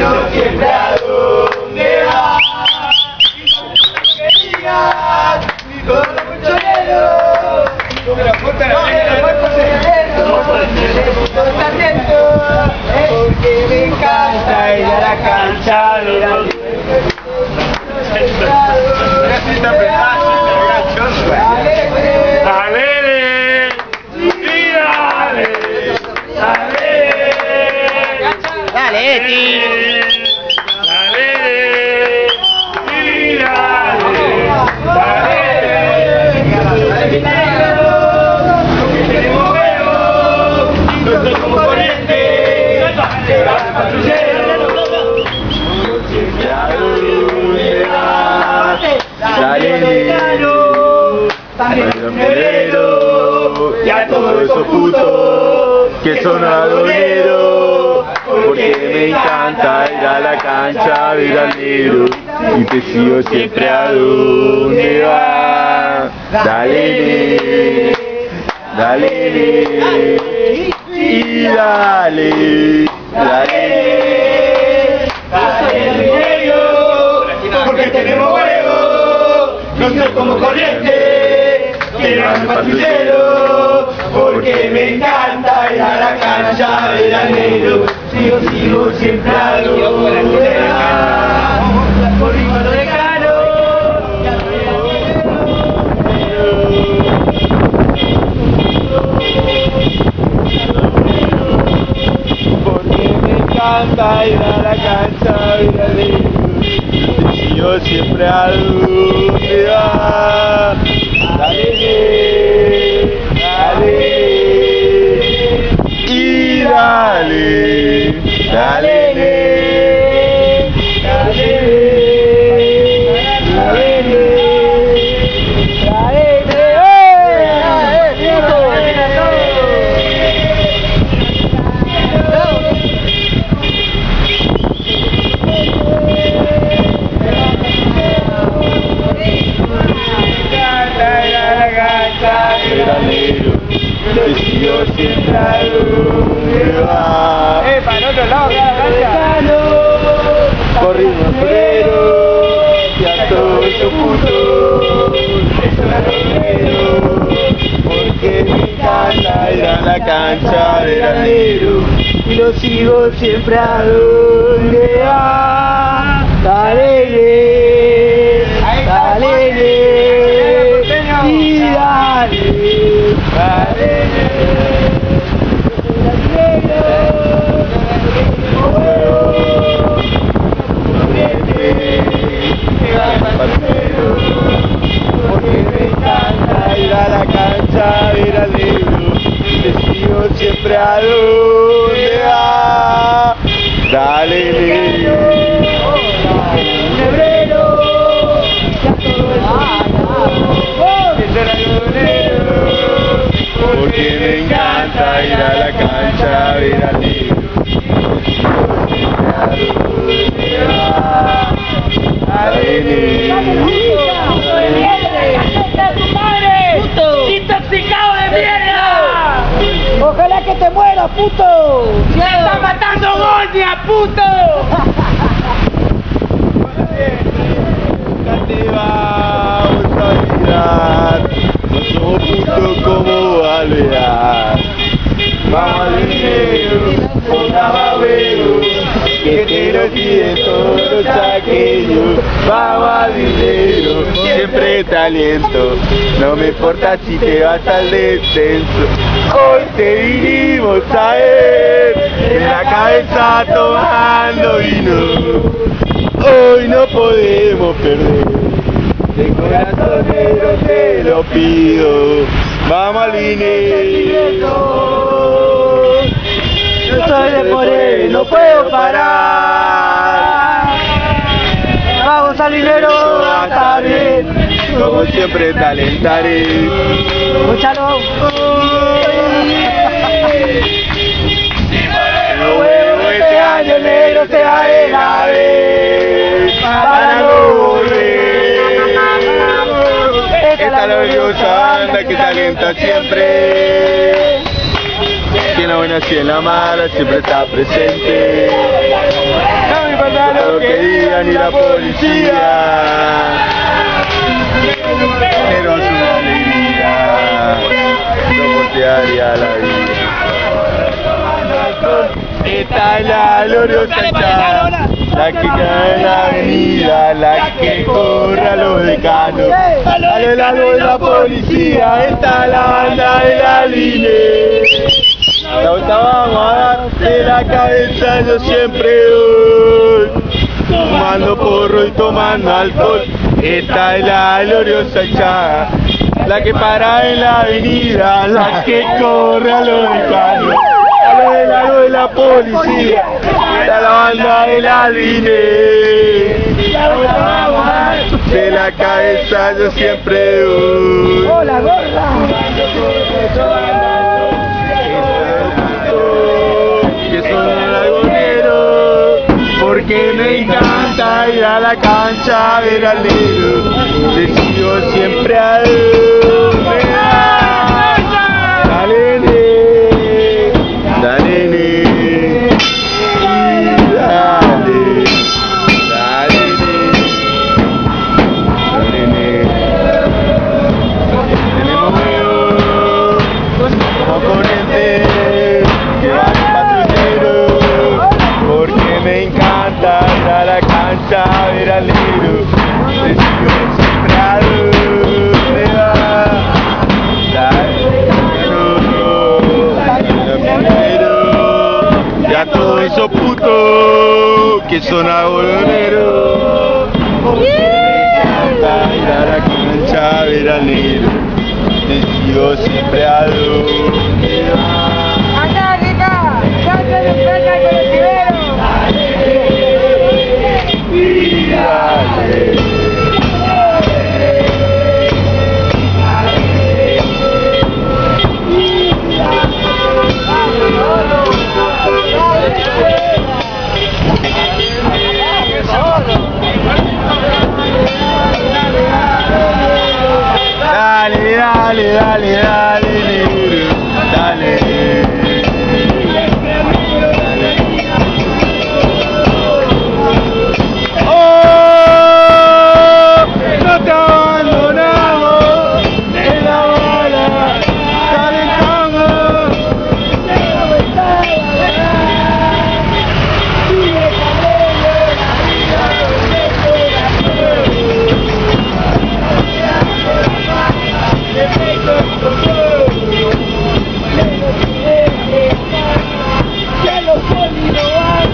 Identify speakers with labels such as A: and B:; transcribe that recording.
A: sigo siempre a donde va. Que digas, mi corazón colchonero. Porque me encanta ir a la cancha de la y a todos esos putos que son adoneros, porque me encanta ir a la cancha a ver al negro y te sigo siempre a donde va. Dale, dale, y dale, dale, dale, porque tenemos huevos, no soy como corriente, quiero a mi patrullero, porque me encanta ir a la cancha del alero, sigo siempre a donde va, por Ricardo de Caro. Porque me encanta ir a la cancha del alero, sigo siempre a donde va. Dale, dale, y dale, dale, dale. Yo siempre a donde va. Para el otro lado de la cancha. Corrimos pero y a todos esos putos eso es porque me encanta ir a la cancha del alero y lo sigo siempre a donde va. Dale, dale, y dale, dale. Porque me encanta ir a la cancha, ver al negro, te sigo siempre a donde va. Dale, negro, porque me encanta ir a la cancha, ver al negro, te sigo siempre a donde va.
B: ¡Intoxicado de mierda!
C: ¡Ojalá que te mueras, puto!
B: ¡Me está matando Goña, puto!
A: Te vamos a mirar, no somos putos como Alvear. Vamos al dinero, ponga babero, que te lo piden todos los aquellos. Vamos al dinero, siempre te aliento, no me importa si te vas al descenso. Hoy te vinimos a ver, en la cabeza tomando vino. Hoy no podemos perder, de corazonero te lo pido. Vamos al dinero. Yo soy de Moreno, no puedo parar.
C: Vamos al dinero,
A: Hasta bien, como siempre te alentaré.
C: Escúchalo.
A: No vuelvo este año, negro se va de la vez para no volver. Esta gloriosa banda que te alienta siempre, que en la buena y en la mala siempre está presente. lo que diga ni la policía. Pero es una alegría, soportearía la vida. Esta es la gloriosa hinchada, la que cae en la avenida, la que corre a los decanos, a lo largo de la policía. Esta es la banda de la línea. La vuelta vamos a dar de la cabeza, yo siempre doy, fumando porro y tomando alcohol. Esta es la gloriosa hinchada, la que para en la avenida, la que corre a los decanos, a lo del lado de la policía. Esta es la banda de la línea. De la cabeza yo siempre doy.
C: ¡Hola, gorda!
A: Que son algoneros, porque me encanta ir a la cancha a ver al negro. Le sigo siempre a él. Dale, ne, dale, ne, y dale, dale, ne, tenemos miedo como corriente que va de patrullero, porque me encanta ir a la cancha a ver al negro. Le sigo siempre a donde va. Ya todos esos putos que son agoneros, me encanta ir a la cancha a ver al negro. Le sigo siempre a donde va.
B: ¡Acá, rica! ¡Date de frente al colectivero!
A: Y dale. Dale, dale, dale, dale, negro, dale. ¡Oh! No te abandonamos en la bala, calentamos.
C: ¡Que los polis no van!